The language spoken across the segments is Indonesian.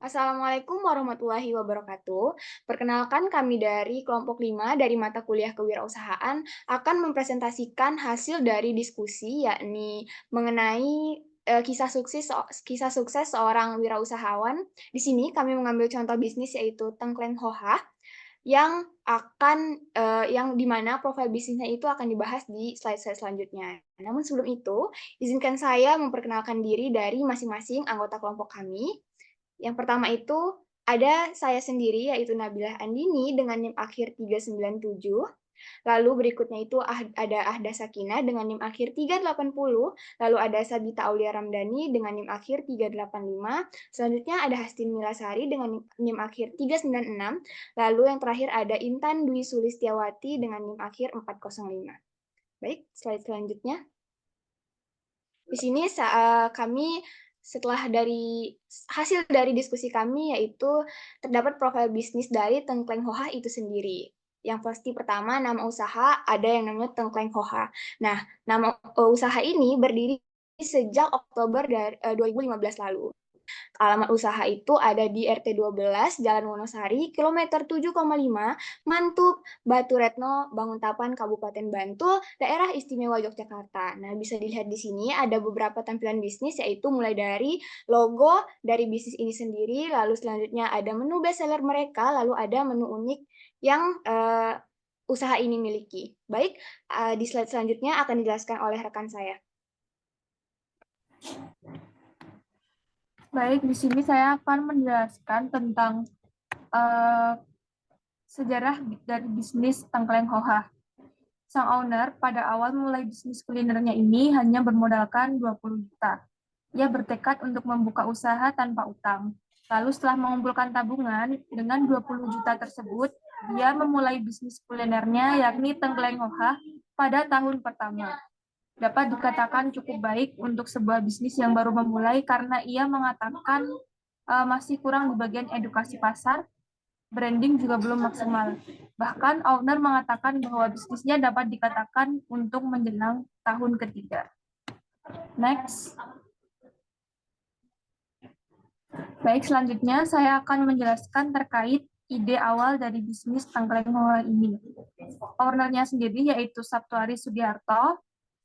Assalamualaikum warahmatullahi wabarakatuh. Perkenalkan kami dari kelompok 5 dari mata kuliah kewirausahaan akan mempresentasikan hasil dari diskusi yakni mengenai kisah sukses seorang wirausahawan. Di sini kami mengambil contoh bisnis yaitu Tengkleng Hoha yang di mana profil bisnisnya itu akan dibahas di slide-slide selanjutnya. Namun sebelum itu, izinkan saya memperkenalkan diri dari masing-masing anggota kelompok kami. Yang pertama itu ada saya sendiri yaitu Nabilah Andini dengan NIM akhir 397. Lalu berikutnya itu ada Ahda Sakinah dengan NIM akhir 380. Lalu ada Sabita Aulia Ramdhani dengan NIM akhir 385. Selanjutnya ada Hastin Milasari dengan NIM akhir 396. Lalu yang terakhir ada Intan Dwi Sulistiawati dengan NIM akhir 405. Baik, slide selanjutnya. Di sini kami setelah dari hasil dari diskusi kami yaitu terdapat profil bisnis dari Tengkleng Hoha itu sendiri. Yang pasti pertama nama usaha ada yang namanya Tengkleng Hoha. Nah, nama usaha ini berdiri sejak Oktober 2015 lalu. Alamat usaha itu ada di RT 12, Jalan Wonosari, kilometer 7,5, Mantup, Batu Retno, Banguntapan, Kabupaten Bantul, Daerah Istimewa Yogyakarta. Nah, bisa dilihat di sini ada beberapa tampilan bisnis, yaitu mulai dari logo dari bisnis ini sendiri, lalu selanjutnya ada menu bestseller mereka, lalu ada menu unik yang usaha ini miliki. Baik, di slide selanjutnya akan dijelaskan oleh rekan saya. Baik, di sini saya akan menjelaskan tentang sejarah dari bisnis Tengkleng Hoha. Sang owner pada awal mulai bisnis kulinernya ini hanya bermodalkan 20 juta. Ia bertekad untuk membuka usaha tanpa utang. Lalu setelah mengumpulkan tabungan, dengan 20 juta tersebut, dia memulai bisnis kulinernya yakni Tengkleng Hoha pada tahun pertama. Dapat dikatakan cukup baik untuk sebuah bisnis yang baru memulai karena ia mengatakan masih kurang di bagian edukasi pasar, branding juga belum maksimal. Bahkan owner mengatakan bahwa bisnisnya dapat dikatakan untuk menjelang tahun ketiga. Next. Baik, selanjutnya saya akan menjelaskan terkait ide awal dari bisnis Tengkleng Hoha ini. Ownernya sendiri yaitu Sabtuari Sugiharto,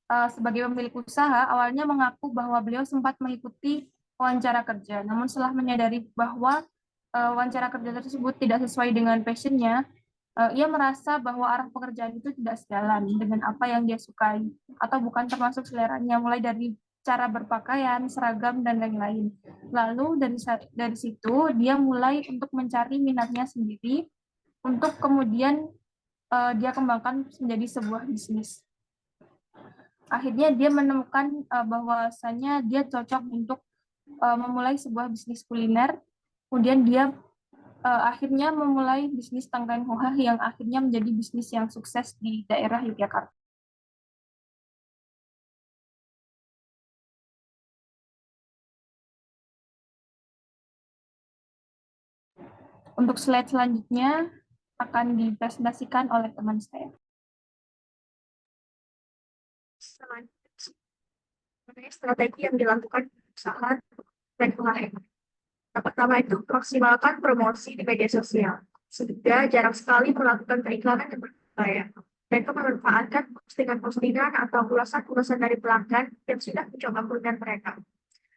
sebagai pemilik usaha, awalnya mengaku bahwa beliau sempat mengikuti wawancara kerja. Namun setelah menyadari bahwa wawancara kerja tersebut tidak sesuai dengan passionnya, ia merasa bahwa arah pekerjaan itu tidak sejalan dengan apa yang dia sukai atau bukan termasuk seleranya, mulai dari cara berpakaian, seragam, dan lain-lain. Lalu dari situ dia mulai untuk mencari minatnya sendiri untuk kemudian dia kembangkan menjadi sebuah bisnis. Akhirnya dia menemukan bahwasanya dia cocok untuk memulai sebuah bisnis kuliner. Kemudian dia akhirnya memulai bisnis Tengkleng Hoha yang akhirnya menjadi bisnis yang sukses di daerah Yogyakarta. Untuk slide selanjutnya akan dipresentasikan oleh teman saya. Strategi yang dilakukan usaha dan UMKM. Yang pertama itu maksimalkan promosi di media sosial. Sudah jarang sekali melakukan periklanan yang berbayar. Mereka memanfaatkan postingan-postingan atau ulasan-ulasan dari pelanggan yang sudah mencoba kuliner mereka.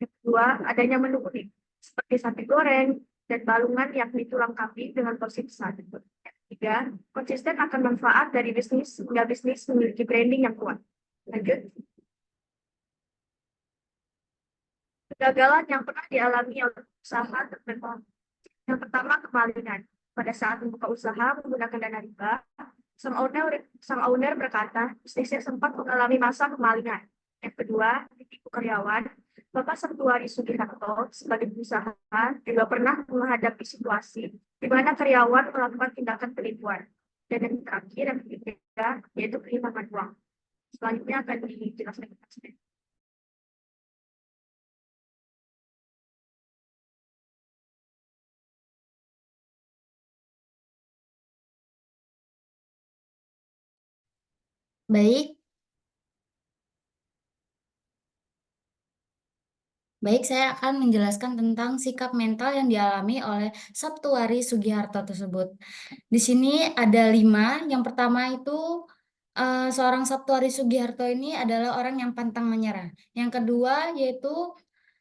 Yang kedua, adanya menu unik seperti sate goreng dan balungan yang tulang kambing dengan porsi besar. Yang ketiga, konsisten akan manfaat dari bisnis hingga bisnis memiliki branding yang kuat. Lanjut. Kegagalan yang pernah dialami oleh usaha tertentu. Yang pertama, kemalingan. Pada saat membuka usaha menggunakan dana riba, sang owner berkata bisnisnya sempat mengalami masa kemalingan. Yang kedua, ditipu karyawan. Bapak Sabtuari Sugiharto sebagai pengusaha juga pernah menghadapi situasi di mana karyawan melakukan tindakan penipuan. Dan yang terakhir, yang ketiga, yaitu kehilangan uang. Selanjutnya akan dijelaskan. Baik, Baik, saya akan menjelaskan tentang sikap mental yang dialami oleh Sabtuari Sugiharto tersebut. Di sini ada 5. Yang pertama itu seorang Sabtuari Sugiharto ini adalah orang yang pantang menyerah. Yang kedua yaitu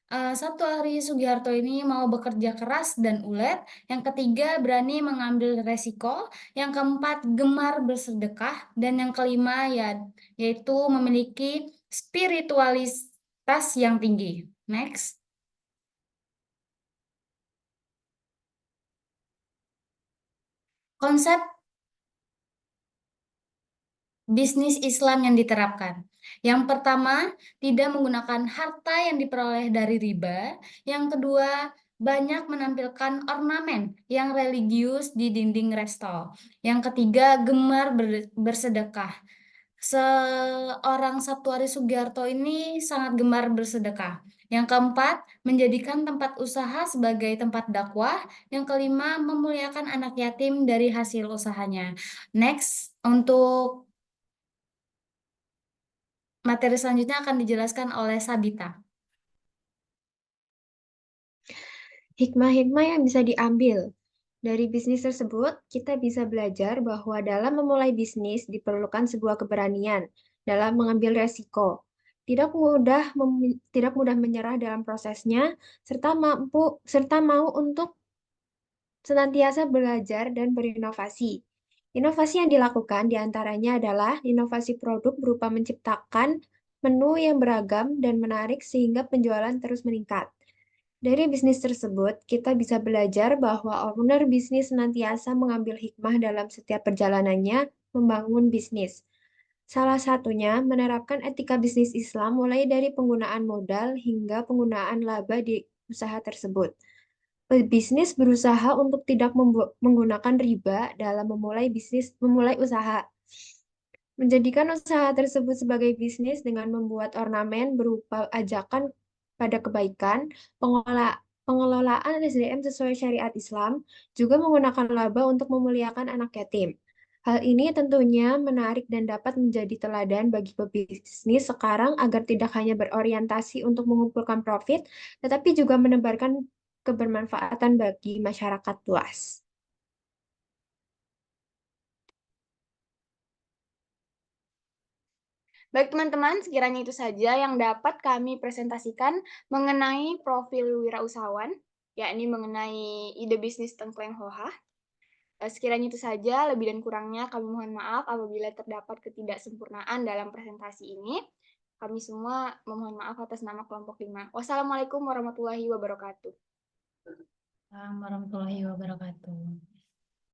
Sabtuari Sugiharto ini mau bekerja keras dan ulet. Yang ketiga berani mengambil resiko. Yang keempat gemar bersedekah. Dan yang kelima yaitu memiliki spiritualitas yang tinggi. Next. Konsep bisnis Islam yang diterapkan. Yang pertama, tidak menggunakan harta yang diperoleh dari riba. Yang kedua, banyak menampilkan ornamen yang religius di dinding resto. Yang ketiga, gemar bersedekah. Seorang Sabtuari Sugiharto ini sangat gemar bersedekah. Yang keempat, menjadikan tempat usaha sebagai tempat dakwah. Yang kelima, memuliakan anak yatim dari hasil usahanya. Next, untuk materi selanjutnya akan dijelaskan oleh Sabita. Hikmah-hikmah yang bisa diambil. Dari bisnis tersebut, kita bisa belajar bahwa dalam memulai bisnis diperlukan sebuah keberanian dalam mengambil resiko. Tidak mudah menyerah dalam prosesnya, serta mau untuk senantiasa belajar dan berinovasi. Inovasi yang dilakukan diantaranya adalah inovasi produk berupa menciptakan menu yang beragam dan menarik sehingga penjualan terus meningkat. Dari bisnis tersebut, kita bisa belajar bahwa owner bisnis senantiasa mengambil hikmah dalam setiap perjalanannya membangun bisnis. Salah satunya menerapkan etika bisnis Islam mulai dari penggunaan modal hingga penggunaan laba di usaha tersebut. Pebisnis berusaha untuk tidak menggunakan riba dalam memulai usaha. Menjadikan usaha tersebut sebagai bisnis dengan membuat ornamen berupa ajakan pada kebaikan, pengelolaan SDM sesuai syariat Islam, juga menggunakan laba untuk memuliakan anak yatim. Hal ini tentunya menarik dan dapat menjadi teladan bagi pebisnis sekarang agar tidak hanya berorientasi untuk mengumpulkan profit, tetapi juga menebarkan kebermanfaatan bagi masyarakat luas. Baik teman-teman, sekiranya itu saja yang dapat kami presentasikan mengenai profil wirausahawan, yakni mengenai ide bisnis Tengkleng Hoha. Sekiranya itu saja, lebih dan kurangnya kami mohon maaf apabila terdapat ketidaksempurnaan dalam presentasi ini. Kami semua memohon maaf atas nama kelompok 5. Wassalamualaikum warahmatullahi wabarakatuh. Warahmatullahi wabarakatuh.